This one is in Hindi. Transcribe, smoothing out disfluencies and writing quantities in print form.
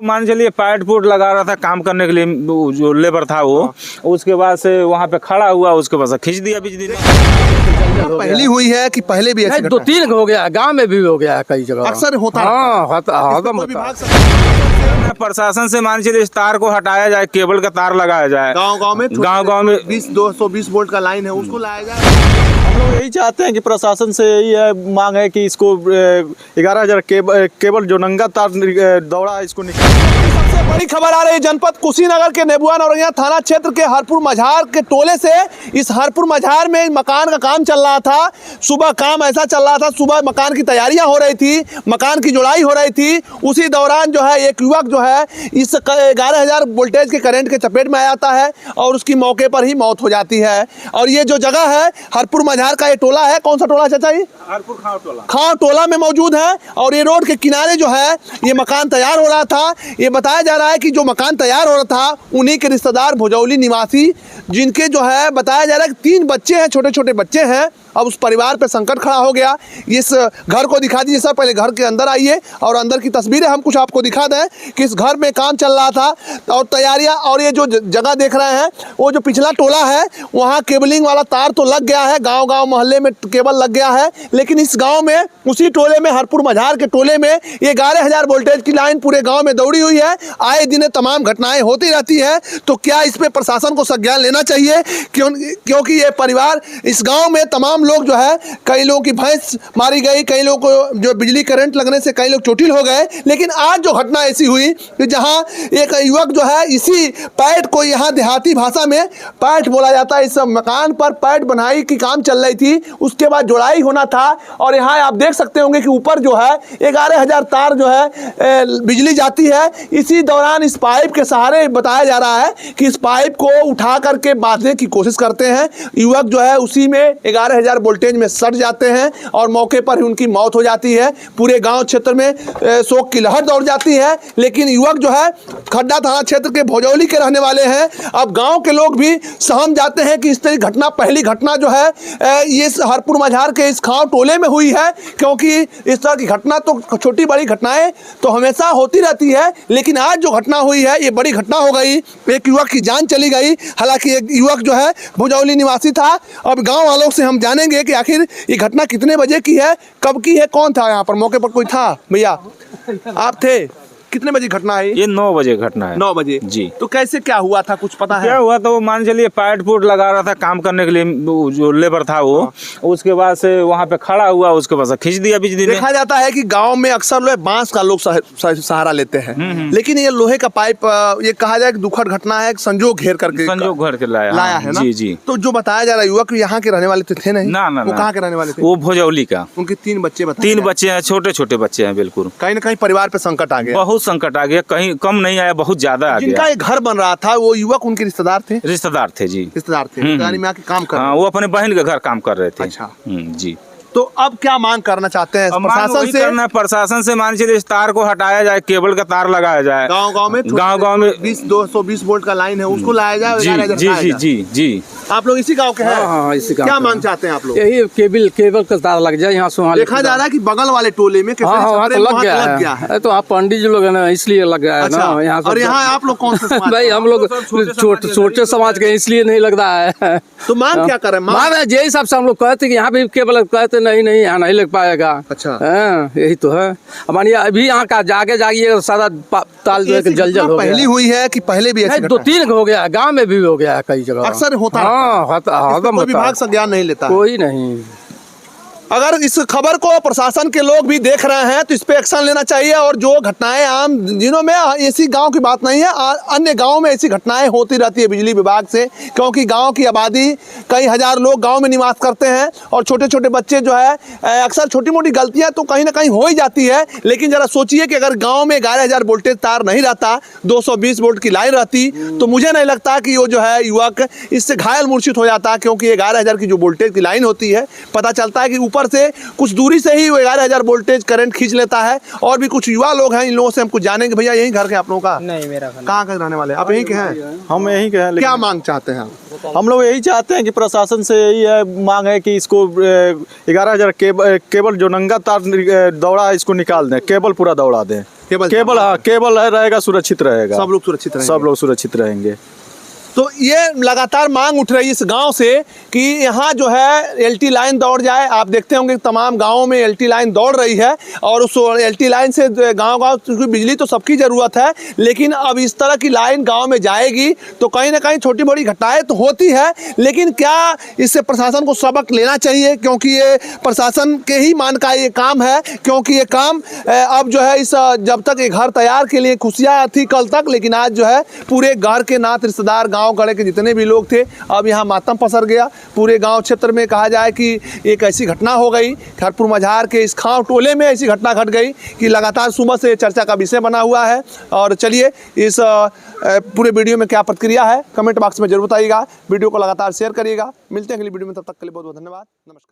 मान चलिए पाइप पुट लगा रहा था काम करने के लिए, जो लेबर था वो, उसके बाद से वहाँ पे खड़ा हुआ, उसके बाद से खींच दिया बिजली ने। पहली हुई है कि पहले भी ऐसी दो तीन हो गया, गांव में भी हो गया कई जगह, अक्सर होता प्रशासन से मान चलिए इस तार को हटाया जाए, केबल का तार लगाया जाए, गाँव में 220 वोल्ट का लाइन है उसको लाया जाए। हम लोग यही चाहते हैं कि प्रशासन से यही है मांग है कि इसको 11,000 केबल जो नंगा तार दौड़ा है इसको सबसे बड़ी खबर आ रही है जनपद कुशीनगर के नेबुआ नौरंगिया थाना क्षेत्र के हरपुर मझार के टोले से। इस हरपुर मझार में मकान का काम चल रहा था। सुबह काम ऐसा चल रहा था, सुबह मकान की तैयारियां हो रही थी, मकान की जुड़ाई हो रही थी। उसी दौरान जो है एक युवक जो है इस 11,000 वोल्टेज के करंट के चपेट में आ जाता है और उसकी मौके पर ही मौत हो जाती है। और ये जो जगह है हरपुर मझार का, ये टोला है, कौन सा टोला चाचा जी? हरपुर खाव टोला में मौजूद है। और ये रोड के किनारे जो है ये मकान तैयार हो रहा था। ये बताया जा रहा है कि जो मकान तैयार हो रहा था उन्हीं के रिश्तेदार भुजौली निवासी, जिनके जो है बताया जा रहा है कि 3 बच्चे हैं, छोटे छोटे बच्चे हैं। अब उस परिवार पे संकट खड़ा हो गया। इस घर को दिखा दीजिए सर, पहले घर के अंदर आइए और अंदर की तस्वीरें हम कुछ आपको दिखा दें कि इस घर में काम चल रहा था और तैयारियां। और ये जो जगह देख रहे हैं वो जो पिछला टोला है वहाँ केबलिंग वाला तार तो लग गया है, गाँव गाँव मोहल्ले में केबल लग गया है। लेकिन इस गाँव में, उसी टोले में, हरपुर मझार के टोले में ये 11,000 वोल्टेज की लाइन पूरे गाँव में दौड़ी हुई है। आए दिन तमाम घटनाएं होती रहती है। तो क्या इस पर प्रशासन को संज्ञान लेना चाहिए? क्योंकि ये परिवार, इस गाँव में तमाम लोग जो है, कई लोगों की भैंस मारी गई, कई लोगों को जो बिजली करंट लगने से कई लोग चोटिल हो गए। लेकिन आज जो घटना ऐसी हुई कि जहां एक युवक जो है इसी पैट को, यहाँ देहाती भाषा में पैट बोला जाता है, इस मकान पर पैट बनाई की काम चल रही थी, उसके बाद जुड़ाई होना था। और यहाँ आप देख सकते होंगे कि ऊपर जो है 11,000 तार जो है बिजली जाती है। इसी दौरान इस पाइप के सहारे बताया जा रहा है कि इस पाइप को उठा करके बांधने की कोशिश करते हैं। युवक जो है उसी में 11,000 वोल्टेज में सट जाते हैं और मौके पर ही उनकी मौत हो जाती है। पूरे गांव क्षेत्र में शोक की लहर दौड़ जाती है। लेकिन युवक जो है खड्डा थाना क्षेत्र के भुजौली के रहने वाले हैं। अब गांव के लोग भी सहम जाते हैं कि इस तरह घटना, पहली घटना जो है ये हरपुर मझार के इस खाव टोले में हुई है। क्योंकि इस तरह की घटना तो, छोटी बड़ी घटनाएं तो हमेशा होती रहती है, लेकिन आज जो घटना हुई है ये बड़ी घटना हो गई। एक युवक की जान चली गई। हालांकि एक युवक जो है भुजौली निवासी था। अब गाँव वालों से हम जानेंगे कि आखिर ये घटना कितने बजे की है, कब की है, कौन था यहाँ पर, मौके पर कोई था? भैया आप थे? कितने बजे घटना है? ये 9 बजे घटना है। 9 बजे जी। तो कैसे क्या हुआ था, कुछ पता है? क्या हुआ तो मान चलिए पाइप पुट लगा रहा था काम करने के लिए, जो लेबर था वो, उसके बाद से वहाँ पे खड़ा हुआ, उसके बाद से खींच दिया बिजली ने। देखा जाता है कि गांव में अक्सर लोग बांस का लोग सहारा लेते हैं, लेकिन ये लोहे का पाइप, ये कहा जाए कि दुखद घटना है, संजोग घेर करके लाया है ना? जी जी। तो जो बताया जा रहा है युवक यहाँ के रहने वाले तो थे नहीं? ना, वो कहाँ के रहने वाले थे? वो भुजौली का। उनके 3 बच्चे बताए? 3 बच्चे हैं, छोटे छोटे बच्चे हैं। बिल्कुल कहीं ना कहीं परिवार पे संकट आ गया, बहुत संकट आ गया, कहीं कम नहीं आया, बहुत ज्यादा आ गया। जिनका एक घर बन रहा था वो युवक उनके रिश्तेदार थे? रिश्तेदार थे जी। रिश्तेदार थे, यानी में आके काम कर रहे थे। हाँ, वो अपने बहन के घर काम कर रहे थे। अच्छा। जी। तो अब क्या मांग करना चाहते हैं प्रशासन से? प्रशासन से मान चलिए इस तार को हटाया जाए, केबल का तार लगाया जाए, गांव में 220 वोल्ट का लाइन है उसको लाया जाए। जी जी जी जी। आप लोग इसी गांव के हैं? हाँ, इसी गांव क्या के मांग चाहते हैं आप लोग? यही केबल का तार लग जाए यहाँ से वहाँ। देखा जा रहा है कि बगल वाले टोले में वहाँ तो लग गया है। तो आप पंडित जी लोग है ना, इसलिए लग गया है ना यहाँ। और यहाँ आप लोग कौन सा? भाई हम लोग छोटे समाज के, इसलिए नहीं लग रहा है। तो मांग क्या करें? मांग जे हिसाब से हम लोग कहते कि यहाँ पे केबल, कहते नहीं यहाँ नहीं लग पाएगा। अच्छा। यही तो है। मानिए अभी यहाँ का जागिए सारा ताल जो है जल हो गया। पहली हुई है कि पहले भी ऐसी? 2-3 हो गया, गांव में भी हो गया कई जगह, अक्सर होता। कोई विभाग संज्ञान नहीं लेता? कोई नहीं। अगर इस खबर को प्रशासन के लोग भी देख रहे हैं तो इस पे एक्शन लेना चाहिए। और जो घटनाएं आम दिनों में, ऐसी गांव की बात नहीं है, अन्य गांव में ऐसी घटनाएं होती रहती है बिजली विभाग से। क्योंकि गांव की आबादी, कई हजार लोग गांव में निवास करते हैं और छोटे छोटे बच्चे जो है, अक्सर छोटी मोटी गलतियां तो कहीं ना कहीं हो ही जाती है। लेकिन जरा सोचिए कि अगर गाँव में 11,000 वोल्टेज तार नहीं रहता, 220 वोल्ट की लाइन रहती, तो मुझे नहीं लगता कि वो जो है युवक इससे घायल मूर्छित हो जाता। क्योंकि 11,000 की जो वोल्टेज की लाइन होती है, पता चलता है कि ऊपर ऊपर से कुछ दूरी से ही वो 11,000 वोल्टेज करंट खींच लेता है। और भी कुछ युवा लोग हैं, इन लोगों से हम कुछ जानेंगे। भैया यही घर के आप लोगों का? नहीं, मेरा खाना कहाँ के रहने वाले? आप यहीं के हैं? हम यहीं के हैं, क्या लेकिन मांग चाहते हैं? हम लोग यही चाहते हैं कि प्रशासन से यही है मांग है कि इसको 11,000 केबल जो नंगा तार दौड़ा है इसको निकाल दें, केबल पूरा दौड़ा दें। केबल हाँ, केबल रहेगा, सुरक्षित रहेगा, सब लोग सुरक्षित रहेंगे। सब लोग सुरक्षित रहेंगे। तो ये लगातार मांग उठ रही है इस गांव से कि यहाँ जो है एलटी लाइन दौड़ जाए। आप देखते होंगे तमाम गांवों में एलटी लाइन दौड़ रही है और उस एलटी लाइन से गांव-गांव क्योंकि बिजली तो सबकी ज़रूरत है, लेकिन अब इस तरह की लाइन गांव में जाएगी तो कहीं ना कहीं छोटी बड़ी घटनाएं तो होती है। लेकिन क्या इससे प्रशासन को सबक लेना चाहिए, क्योंकि ये प्रशासन के ही मान का ये काम है, क्योंकि ये काम अब जो है इस जब तक ये घर तैयार के लिए खुशियाँ थी कल तक, लेकिन आज जो है पूरे घर के नात रिश्तेदार गाँव गड़े के जितने भी लोग थे अब यहाँ मातम पसर गया। पूरे गांव क्षेत्र में कहा जाए कि एक ऐसी घटना हो गई, खरपुर मझार के इस खाव टोले में ऐसी घटना घट गई कि लगातार सुबह से चर्चा का विषय बना हुआ है। और चलिए इस पूरे वीडियो में क्या प्रतिक्रिया है कमेंट बॉक्स में जरूर बताइएगा। वीडियो को लगातार शेयर करिएगा। मिलते हैं अगली वीडियो में, तब तक के लिए बहुत बहुत धन्यवाद। नमस्कार।